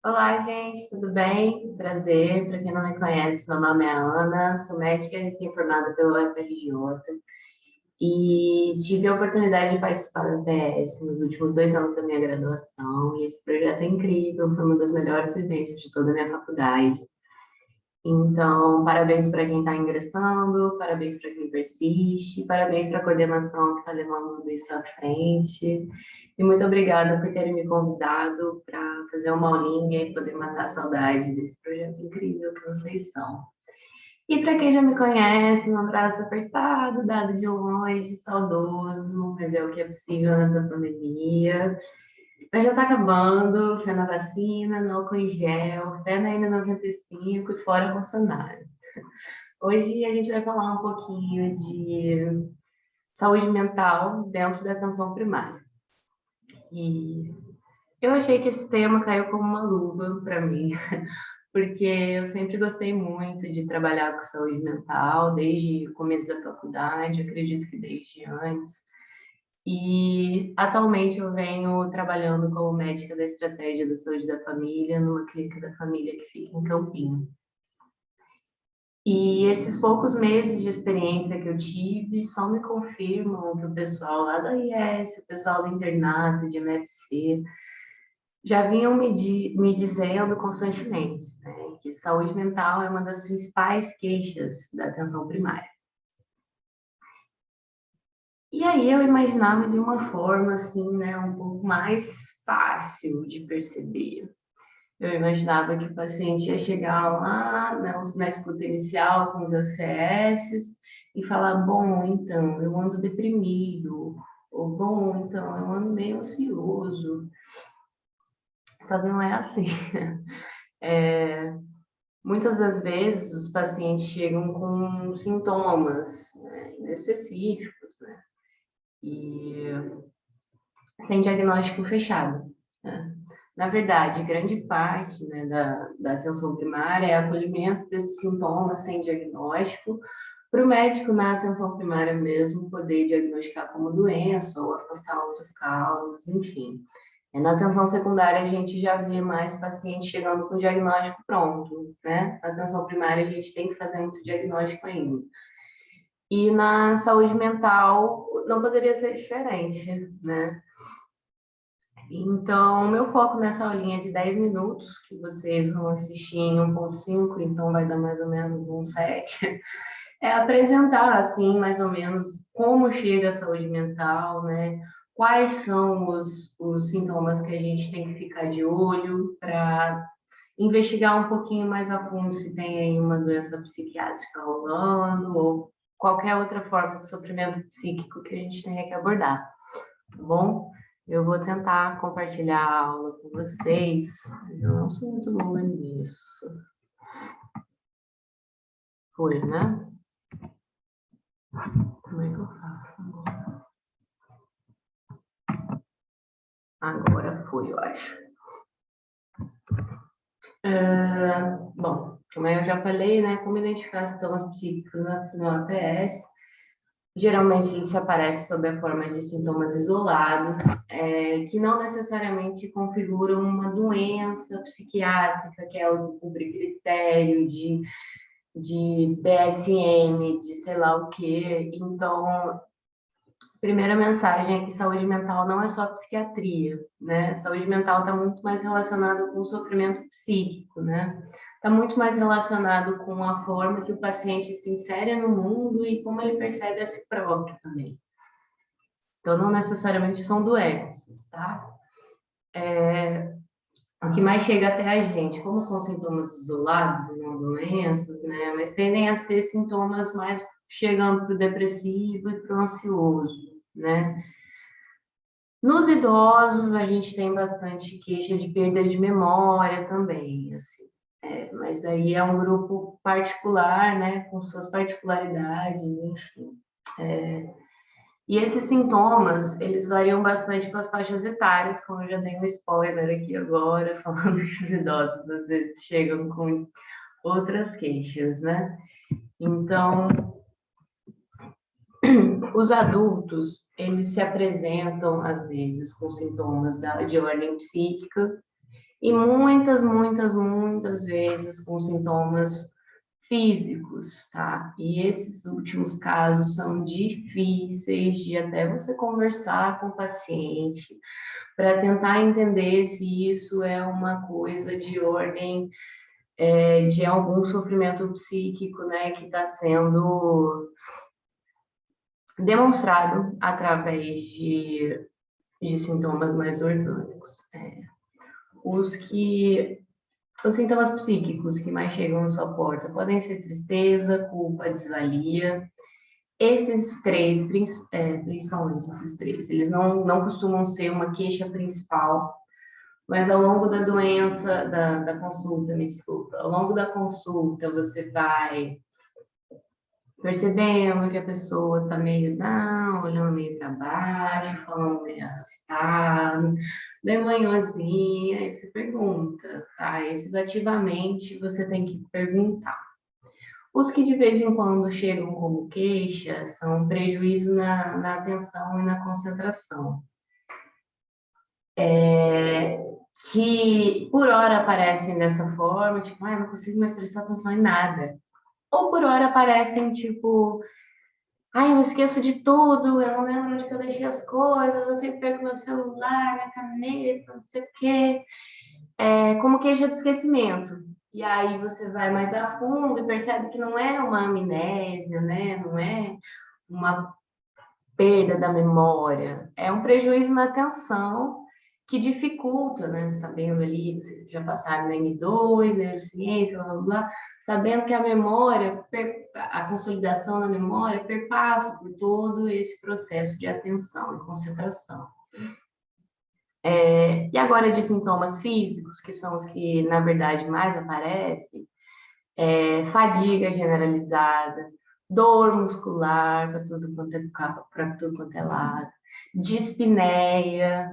Olá, gente, tudo bem? Prazer. Para quem não me conhece, meu nome é Ana, sou médica recém-formada pelo UFRJ e tive a oportunidade de participar da PS nos últimos 2 anos da minha graduação. E esse projeto é incrível, foi uma das melhores vivências de toda a minha faculdade. Então, parabéns para quem está ingressando, parabéns para quem persiste, parabéns para a coordenação que está levando tudo isso à frente. E muito obrigada por terem me convidado para fazer uma aulinha e poder matar a saudade desse projeto incrível que vocês são. E para quem já me conhece, um abraço apertado, dado de longe, saudoso, mas é o que é possível nessa pandemia. Mas já está acabando, fé na vacina, no álcool em gel, fé na N95 e fora Bolsonaro. Hoje a gente vai falar um pouquinho de saúde mental dentro da atenção primária. E eu achei que esse tema caiu como uma luva para mim, porque eu sempre gostei muito de trabalhar com saúde mental, desde o começo da faculdade, acredito que desde antes. E atualmente eu venho trabalhando como médica da estratégia da saúde da família, numa clínica da família que fica em Campinho. E esses poucos meses de experiência que eu tive só me confirmam que o pessoal lá da IES, o pessoal do internato, de MFC, já vinham me dizendo constantemente, né, que saúde mental é uma das principais queixas da atenção primária. E aí eu imaginava de uma forma assim, né, um pouco mais fácil de perceber. Eu imaginava que o paciente ia chegar lá, né, na escuta inicial com os ACS e falar, bom, então, eu ando deprimido, ou bom, então, eu ando meio ansioso. Só que não é assim. É, muitas das vezes os pacientes chegam com sintomas, né, inespecíficos, né, e sem diagnóstico fechado, né? Na verdade, grande parte, né, da atenção primária é acolhimento desses sintomas sem diagnóstico, para o médico na atenção primária mesmo poder diagnosticar como doença ou afastar outras causas, enfim. Na atenção secundária, a gente já vê mais pacientes chegando com diagnóstico pronto, né? Na atenção primária, a gente tem que fazer muito diagnóstico ainda. E na saúde mental, não poderia ser diferente, né? Então, meu foco nessa aulinha de 10 minutos, que vocês vão assistir em 1.5, então vai dar mais ou menos um 7, é apresentar, assim, mais ou menos como chega a saúde mental, né? Quais são os sintomas que a gente tem que ficar de olho para investigar um pouquinho mais a fundo se tem aí uma doença psiquiátrica rolando ou qualquer outra forma de sofrimento psíquico que a gente tenha que abordar, tá bom? Eu vou tentar compartilhar a aula com vocês, mas eu não sou muito boa nisso. Foi, né? Como é que eu faço agora? Agora foi, eu acho. Bom, como eu já falei, né? Como identificar sintomas psíquicos no APS? Geralmente isso aparece sob a forma de sintomas isolados, que não necessariamente configuram uma doença psiquiátrica, que é o de cumprir critério de DSM, de sei lá o quê. Então, primeira mensagem é que saúde mental não é só psiquiatria, né? Saúde mental está muito mais relacionada com o sofrimento psíquico, né? Está muito mais relacionado com a forma que o paciente se insere no mundo e como ele percebe a si próprio também. Então, não necessariamente são doenças, tá? O que mais chega até a gente, como são sintomas isolados e não doenças, né? Mas tendem a ser sintomas mais chegando para o depressivo e para o ansioso, né? Nos idosos, a gente tem bastante queixa de perda de memória também, assim. Mas aí é um grupo particular, né, com suas particularidades, enfim. E esses sintomas, eles variam bastante para as faixas etárias, como eu já dei um spoiler aqui agora, falando que os idosos às vezes chegam com outras queixas, né? Então, os adultos, eles se apresentam, às vezes, com sintomas de ordem psíquica, E muitas, muitas, muitas vezes com sintomas físicos, tá? E esses últimos casos são difíceis de até você conversar com o paciente para tentar entender se isso é uma coisa de ordem de algum sofrimento psíquico, né, que está sendo demonstrado através de sintomas mais orgânicos. Os que Os sintomas psíquicos que mais chegam à sua porta podem ser tristeza, culpa, desvalia. Esses três, principalmente esses três, eles não costumam ser uma queixa principal, mas ao longo da doença, da consulta, me desculpa, ao longo da consulta você vai percebendo que a pessoa está meio down, olhando meio para baixo, falando meio arrastado, de manhãzinha, aí você pergunta, tá? Esses ativamente você tem que perguntar. Os que de vez em quando chegam como queixa são prejuízo na atenção e na concentração. Que por hora aparecem dessa forma, tipo, ah, eu não consigo mais prestar atenção em nada. Ou por hora aparecem, tipo, ai, eu esqueço de tudo, eu não lembro onde que eu deixei as coisas, eu sempre perco meu celular, minha caneta, não sei o quê. Como queixa de esquecimento. E aí você vai mais a fundo e percebe que não é uma amnésia, né? Não é uma perda da memória, é um prejuízo na atenção que dificulta, né? Sabendo ali, vocês que já passaram na M2, neurociência, blá, blá, blá, sabendo que a memória, a consolidação da memória perpassa por todo esse processo de atenção e concentração. E agora de sintomas físicos, que são os que, na verdade, mais aparecem, fadiga generalizada, dor muscular para tudo quanto é lado, dispneia,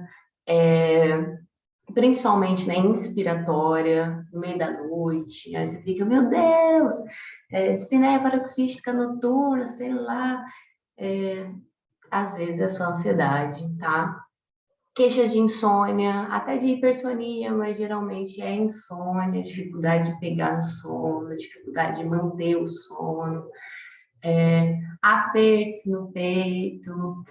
principalmente na inspiratória, no meio da noite. Aí você fica, meu Deus, dispneia paroxística noturna, sei lá. Às vezes é só ansiedade, tá? Queixas de insônia, até de hipersonia, mas geralmente é insônia, dificuldade de pegar no sono, dificuldade de manter o sono, apertos no peito.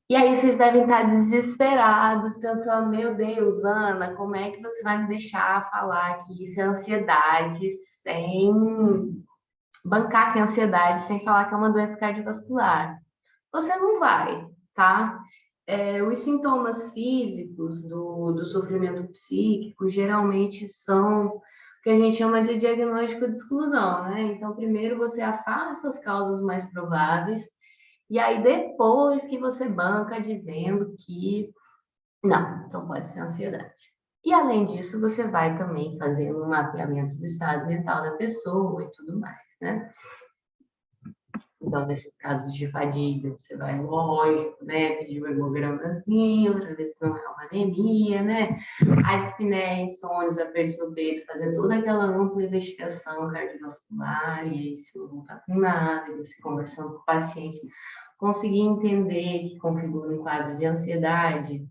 E aí vocês devem estar desesperados, pensando, meu Deus, Ana, como é que você vai me deixar falar que isso é ansiedade sem bancar que é ansiedade, sem falar que é uma doença cardiovascular? Você não vai, tá? Os sintomas físicos do sofrimento psíquico geralmente são o que a gente chama de diagnóstico de exclusão, né? Então, primeiro você afasta as causas mais prováveis, e aí depois que você banca dizendo que não, então pode ser ansiedade. E além disso, você vai também fazendo um mapeamento do estado mental da pessoa e tudo mais, né? Então, nesses casos de fadiga, você vai, lógico, né, pedir um hemogramazinho para ver se não é uma anemia, né? A dispneia, insônia, apertos no peito, fazer toda aquela ampla investigação cardiovascular, e aí se não está com nada, e você conversando com o paciente, conseguir entender que configura um quadro de ansiedade,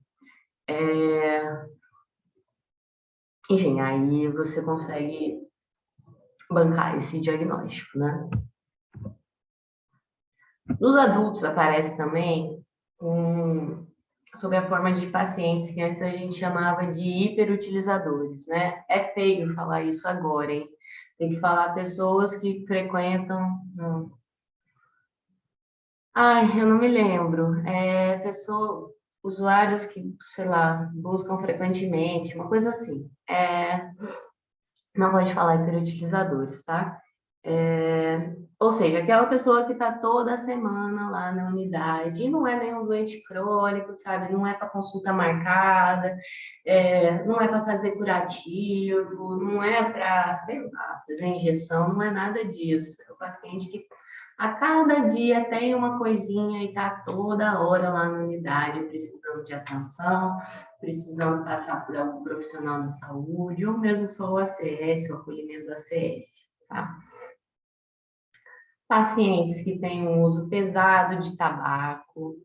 enfim, aí você consegue bancar esse diagnóstico, né? Nos adultos aparece também sob a forma de pacientes que antes a gente chamava de hiperutilizadores, né? É feio falar isso agora, hein? Tem que falar pessoas que frequentam. Não. Ai, eu não me lembro. Usuários que, sei lá, buscam frequentemente, uma coisa assim. Não pode falar hiperutilizadores, tá? Ou seja, aquela pessoa que está toda semana lá na unidade, e não é nenhum doente crônico, sabe? Não é para consulta marcada, não é para fazer curativo, não é para, sei lá, fazer injeção, não é nada disso. É o paciente que a cada dia tem uma coisinha e está toda hora lá na unidade, precisando de atenção, precisando passar por algum profissional da saúde, ou mesmo só o ACS, o acolhimento do ACS, tá? Pacientes que têm um uso pesado de tabaco,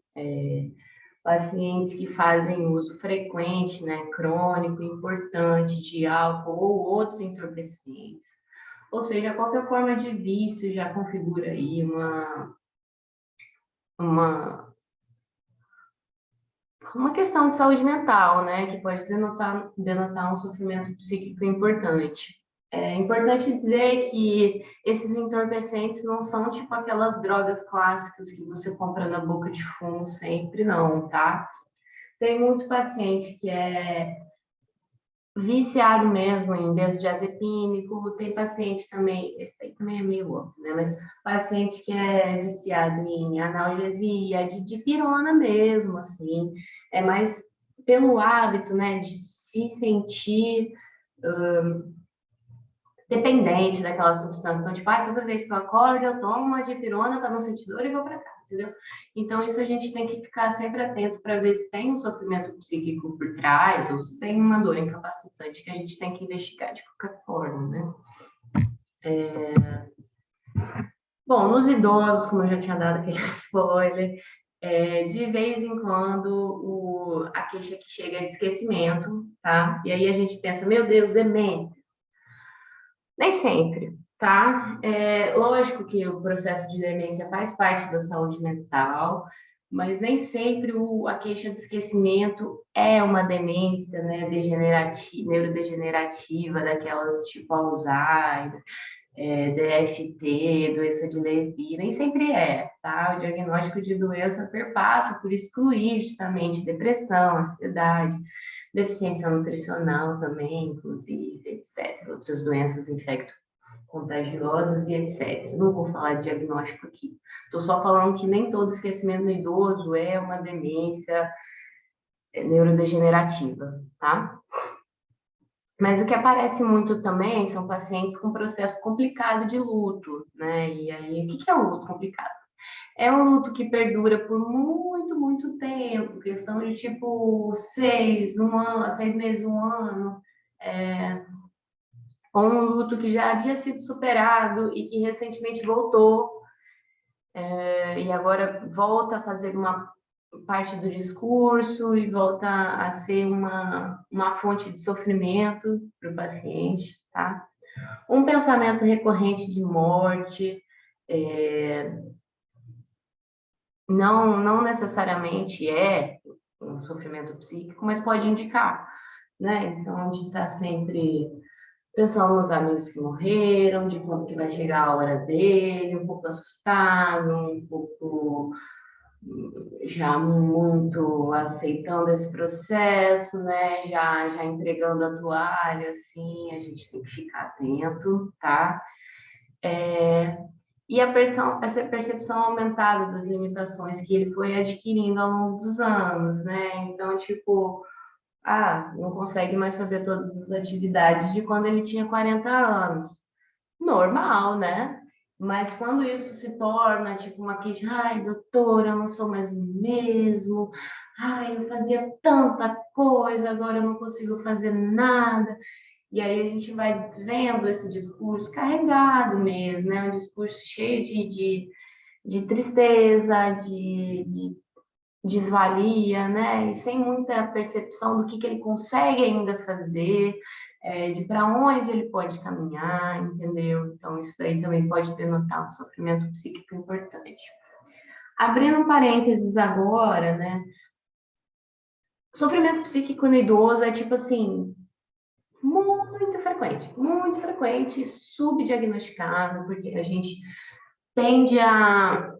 pacientes que fazem uso frequente, né, crônico, importante de álcool ou outros entorpecentes. Ou seja, qualquer forma de vício já configura aí uma, uma questão de saúde mental, né, que pode denotar um sofrimento psíquico importante. É importante dizer que esses entorpecentes não são tipo aquelas drogas clássicas que você compra na boca de fumo sempre, não, tá? Tem muito paciente que é viciado mesmo em benzodiazepínico, tem paciente também, esse aí também é meio óbvio, né? Mas paciente que é viciado em analgesia, de dipirona mesmo, assim, é mais pelo hábito, né, de se sentir dependente daquela substância. Então, tipo, toda vez que eu acordo, eu tomo uma dipirona para não sentir dor e vou para casa, entendeu? Então, isso a gente tem que ficar sempre atento para ver se tem um sofrimento psíquico por trás ou se tem uma dor incapacitante que a gente tem que investigar de qualquer forma, né? Bom, nos idosos, como eu já tinha dado aquele spoiler, de vez em quando a queixa que chega é de esquecimento, tá? E aí a gente pensa, meu Deus, demência. Nem sempre, tá? É lógico que o processo de demência faz parte da saúde mental, mas nem sempre a queixa de esquecimento é uma demência, né, degenerativa, neurodegenerativa, daquelas tipo Alzheimer, DFT, doença de Lewy, nem sempre é, tá? O diagnóstico de doença perpassa por excluir justamente depressão, ansiedade, deficiência nutricional também, inclusive, etc. Outras doenças infecto-contagiosas e etc. Não vou falar de diagnóstico aqui. Estou só falando que nem todo esquecimento no idoso é uma demência neurodegenerativa, tá? Mas o que aparece muito também são pacientes com processo complicado de luto, né? E aí, o que é um luto complicado? É um luto que perdura por muito, muito tempo, questão de tipo 6 meses, 1 ano, ou um luto que já havia sido superado e que recentemente voltou, e agora volta a fazer uma parte do discurso e volta a ser uma fonte de sofrimento para o paciente, tá? Um pensamento recorrente de morte, não necessariamente é um sofrimento psíquico, mas pode indicar, né? Então, de estar sempre pensando nos amigos que morreram, de quando que vai chegar a hora dele, um pouco assustado, um pouco já muito aceitando esse processo, né? Já entregando a toalha, assim, a gente tem que ficar atento, tá? E essa percepção aumentada das limitações que ele foi adquirindo ao longo dos anos, né? Então, tipo, não consegue mais fazer todas as atividades de quando ele tinha 40 anos. Normal, né? Mas quando isso se torna, tipo, uma queixa, ai, doutora, eu não sou mais o mesmo, ai, eu fazia tanta coisa, agora eu não consigo fazer nada. E aí a gente vai vendo esse discurso carregado mesmo, né? Um discurso cheio de tristeza, de desvalia, né? E sem muita percepção do que ele consegue ainda fazer, de para onde ele pode caminhar, entendeu? Então, isso daí também pode denotar um sofrimento psíquico importante. Abrindo um parênteses agora, né? Sofrimento psíquico no idoso é tipo assim, muito frequente, subdiagnosticado, porque a gente tende a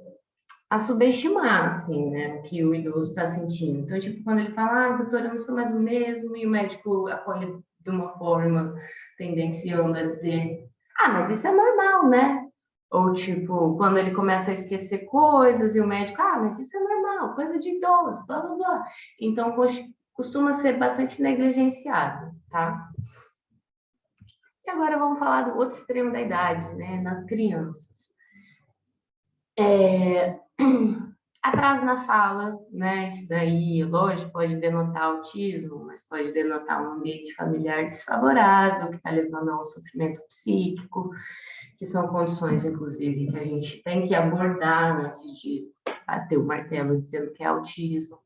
subestimar, assim, né, o que o idoso está sentindo. Então, tipo, quando ele fala, doutora, eu não sou mais o mesmo, e o médico acolhe de uma forma tendenciando a dizer, mas isso é normal, né? Ou, tipo, quando ele começa a esquecer coisas e o médico, mas isso é normal, coisa de idoso, blá, blá, blá. Então, costuma ser bastante negligenciado, tá? E agora vamos falar do outro extremo da idade, né, nas crianças. Atraso na fala, né? Isso daí, lógico, pode denotar autismo, mas pode denotar um ambiente familiar desfavorável, que está levando ao sofrimento psíquico, que são condições, inclusive, que a gente tem que abordar antes de bater o martelo dizendo que é autismo.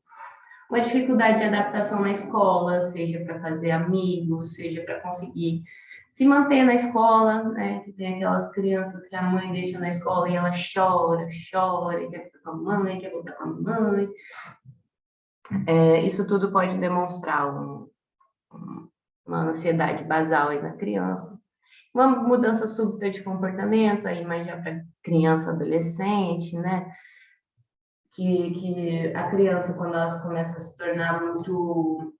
uma dificuldade de adaptação na escola, seja para fazer amigos, seja para conseguir se manter na escola, né? Que tem aquelas crianças que a mãe deixa na escola e ela chora, chora, e quer ficar com a mãe, quer voltar com a mãe. Isso tudo pode demonstrar uma ansiedade basal aí na criança. Uma mudança súbita de comportamento, aí, mas já para criança, adolescente, né? Que a criança, quando ela começa a se tornar muito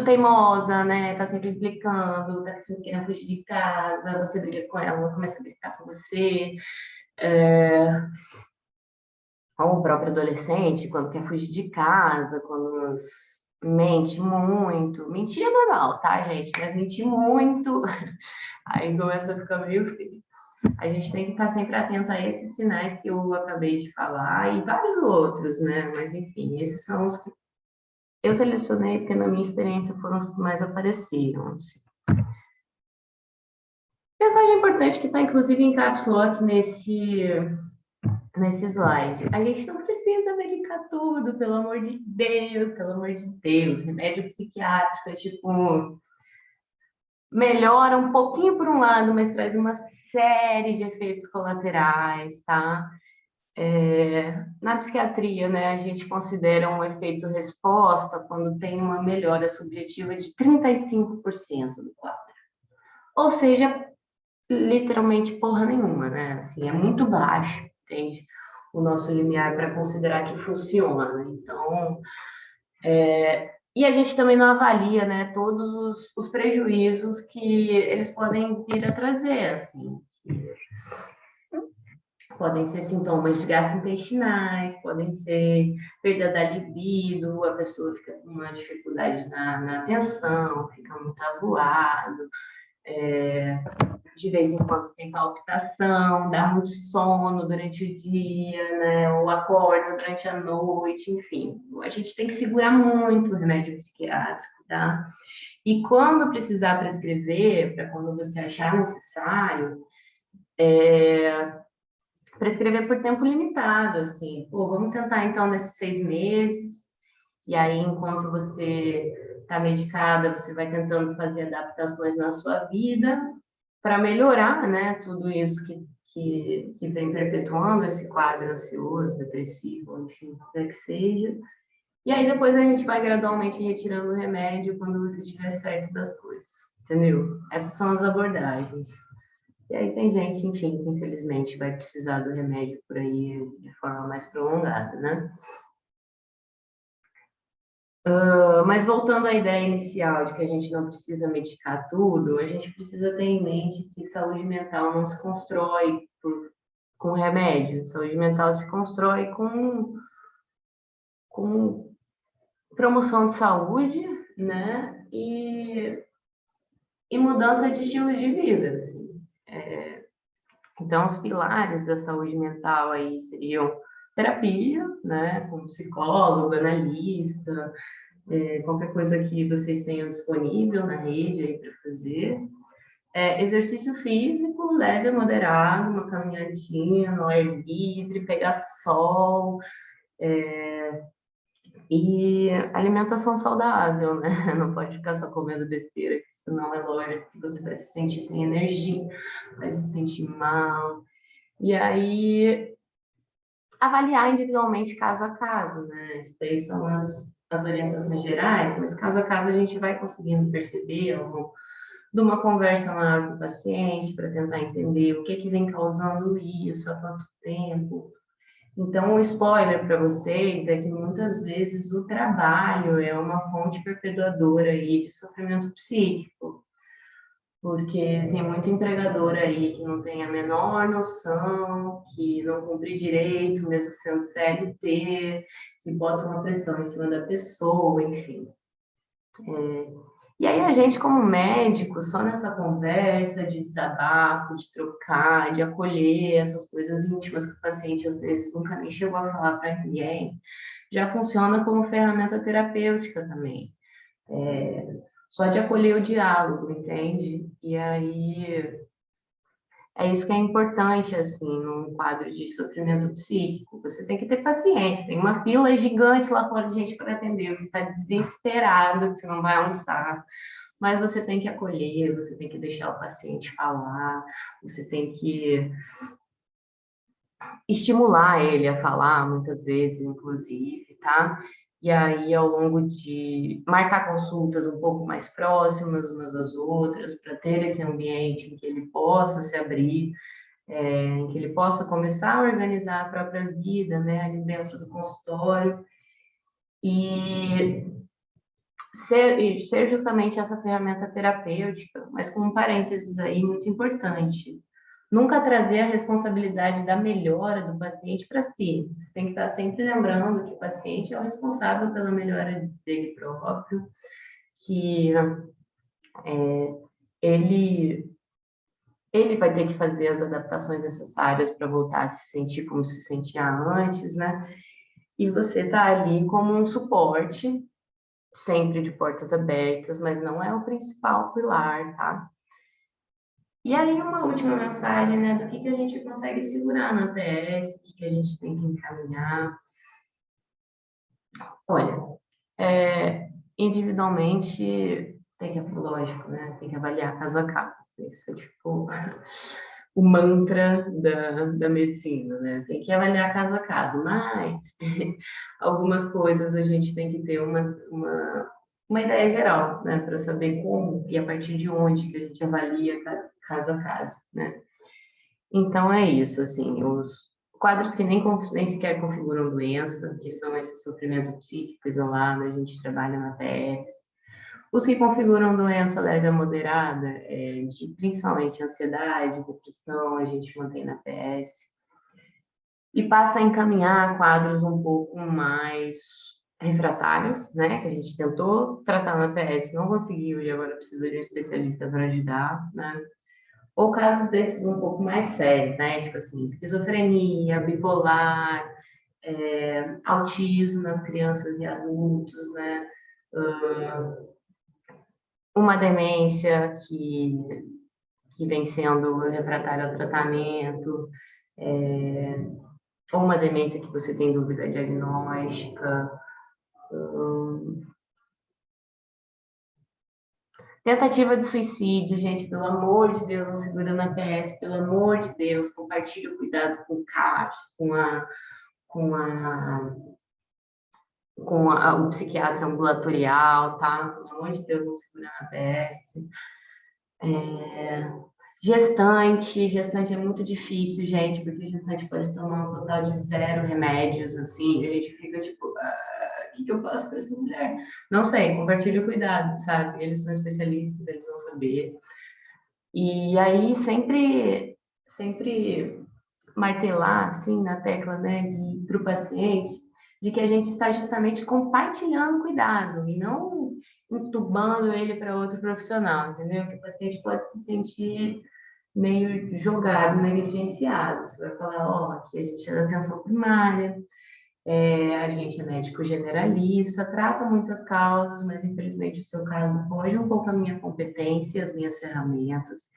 teimosa, né? Tá sempre implicando, tá sempre querendo fugir de casa, você briga com ela, ela começa a brigar com você. Ou o próprio adolescente, quando quer fugir de casa, quando mente muito. Mentir é normal, tá, gente? Mas mentir muito, aí começa a ficar meio feio. A gente tem que estar sempre atento a esses sinais que eu acabei de falar e vários outros, né? Mas, enfim, esses são os que eu selecionei porque, na minha experiência, foram os que mais apareceram. Assim. Mensagem importante que está, inclusive, encapsulou aqui nesse slide. A gente não precisa medicar tudo, pelo amor de Deus, pelo amor de Deus. Remédio psiquiátrico é tipo, melhora um pouquinho por um lado, mas traz uma série de efeitos colaterais, tá? Na psiquiatria, né, a gente considera um efeito resposta quando tem uma melhora subjetiva de 35% do quadro. Ou seja, literalmente porra nenhuma, né? Assim, é muito baixo, entende? O nosso limiar para considerar que funciona. Então, e a gente também não avalia, né, todos os prejuízos que eles podem vir a trazer, assim. Podem ser sintomas de gastrointestinais, podem ser perda da libido, a pessoa fica com uma dificuldade na atenção, fica muito avoado, de vez em quando tem palpitação, dá muito sono durante o dia, né? Ou acorda durante a noite, enfim. A gente tem que segurar muito o remédio psiquiátrico, tá? E quando precisar prescrever, para quando você achar necessário, prescrever por tempo limitado, assim. Pô, vamos tentar então nesses 6 meses, e aí enquanto você está medicada, você vai tentando fazer adaptações na sua vida, para melhorar, né, tudo isso que vem perpetuando esse quadro ansioso, depressivo, enfim, qualquer que seja. E aí depois a gente vai gradualmente retirando o remédio quando você estiver certo das coisas, entendeu? Essas são as abordagens. E aí tem gente, enfim, que infelizmente vai precisar do remédio por aí de forma mais prolongada, né? Mas voltando à ideia inicial de que a gente não precisa medicar tudo, a gente precisa ter em mente que saúde mental não se constrói com remédio. Saúde mental se constrói com promoção de saúde, né? E mudança de estilo de vida, assim. Então, os pilares da saúde mental aí seriam terapia, né? Com psicólogo, analista, qualquer coisa que vocês tenham disponível na rede aí para fazer. Exercício físico, leve a moderado, uma caminhadinha no ar livre, pegar sol, e alimentação saudável, né? Não pode ficar só comendo besteira, que senão é lógico que você vai se sentir sem energia, vai se sentir mal. E aí, avaliar individualmente caso a caso, né? Isso aí são as orientações gerais, mas caso a caso a gente vai conseguindo perceber ao longo de uma conversa maior com o paciente para tentar entender o que vem causando isso, há quanto tempo. Então, o spoiler para vocês é que muitas vezes o trabalho é uma fonte perpetuadora aí de sofrimento psíquico, porque tem muito empregador aí que não tem a menor noção, que não cumpre direito, mesmo sendo CLT, que bota uma pressão em cima da pessoa, enfim. E aí a gente, como médico, só nessa conversa de desabafo, de trocar, de acolher essas coisas íntimas que o paciente às vezes nunca nem chegou a falar para ninguém, já funciona como ferramenta terapêutica também. Só de acolher o diálogo, entende? E aí É isso que é importante, assim, num quadro de sofrimento psíquico. Você tem que ter paciência. Tem uma fila gigante lá fora de gente para atender. Você está desesperado que você não vai almoçar. Mas você tem que acolher, você tem que deixar o paciente falar, você tem que estimular ele a falar, muitas vezes, inclusive, tá? E aí, ao longo de marcar consultas um pouco mais próximas umas das outras, para ter esse ambiente em que ele possa se abrir, em que ele possa começar a organizar a própria vida, né, ali dentro do consultório, e ser justamente essa ferramenta terapêutica, mas com um parênteses aí muito importante. Nunca trazer a responsabilidade da melhora do paciente para si. Você tem que estar sempre lembrando que o paciente é o responsável pela melhora dele próprio, que ele, ele vai ter que fazer as adaptações necessárias para voltar a se sentir como se sentia antes, né? E você está ali como um suporte, sempre de portas abertas, mas não é o principal pilar, tá? E aí, uma última mensagem, né, do que a gente consegue segurar na PS, o que a gente tem que encaminhar. Olha, individualmente, tem que, lógico, né, tem que avaliar caso a caso. Isso é tipo o mantra da medicina, né? Tem que avaliar caso a caso, mas algumas coisas a gente tem que ter uma ideia geral, né, para saber como e a partir de onde que a gente avalia caso a caso, né? Então é isso, assim, os quadros que nem sequer configuram doença, que são esse sofrimento psíquico isolado, a gente trabalha na PS. Os que configuram doença leve a moderada, principalmente ansiedade, depressão, a gente mantém na PS. E passa a encaminhar quadros um pouco mais refratários, né? Que a gente tentou tratar na PS, não conseguiu e agora precisa de um especialista para ajudar, né? Ou casos desses um pouco mais sérios, né? Tipo assim, esquizofrenia, bipolar, autismo nas crianças e adultos, né? Uma demência que vem sendo refratária ao tratamento, ou uma demência que você tem dúvida diagnóstica. Tentativa de suicídio, gente, pelo amor de Deus, não segura na PS, pelo amor de Deus, compartilhe o cuidado com o CAPS, com a, o psiquiatra ambulatorial, tá? Pelo amor de Deus, não segura na PS. Gestante é muito difícil, gente, porque gestante pode tomar um total de 0 remédios, assim, e a gente fica tipo, o que eu faço para essa mulher? Não sei, compartilhe o cuidado, sabe? Eles são especialistas, eles vão saber. E aí, sempre martelar, assim, na tecla, né, para o paciente, de que a gente está justamente compartilhando cuidado e não entubando ele para outro profissional, entendeu? Que o paciente pode se sentir meio jogado, negligenciado. Você vai falar, ó, aqui a gente é da atenção primária, a gente é médico generalista, trata muitas causas, mas infelizmente o seu caso foge um pouco a minha competência, as minhas ferramentas,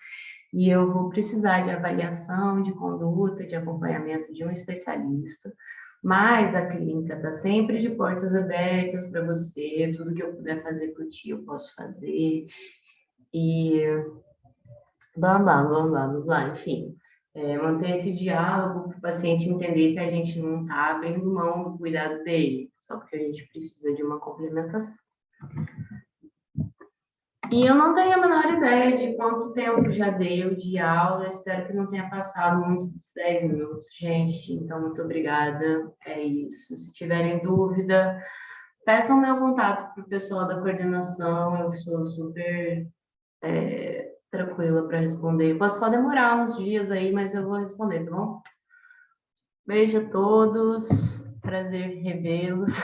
e eu vou precisar de avaliação, de conduta, de acompanhamento de um especialista. Mas a clínica está sempre de portas abertas para você, tudo que eu puder fazer por ti eu posso fazer, e blá, blá, blá, blá, blá, blá, enfim. Manter esse diálogo para o paciente entender que a gente não está abrindo mão do cuidado dele, só porque a gente precisa de uma complementação. E eu não tenho a menor ideia de quanto tempo já deu de aula, espero que não tenha passado muito dos 10 minutos, gente. Então, muito obrigada. É isso. Se tiverem dúvida, peçam meu contato para o pessoal da coordenação, eu sou super tranquila para responder. Posso só demorar uns dias aí, mas eu vou responder, tá bom? Beijo a todos, prazer em revê-los.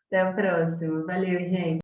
Até a próxima. Valeu, gente.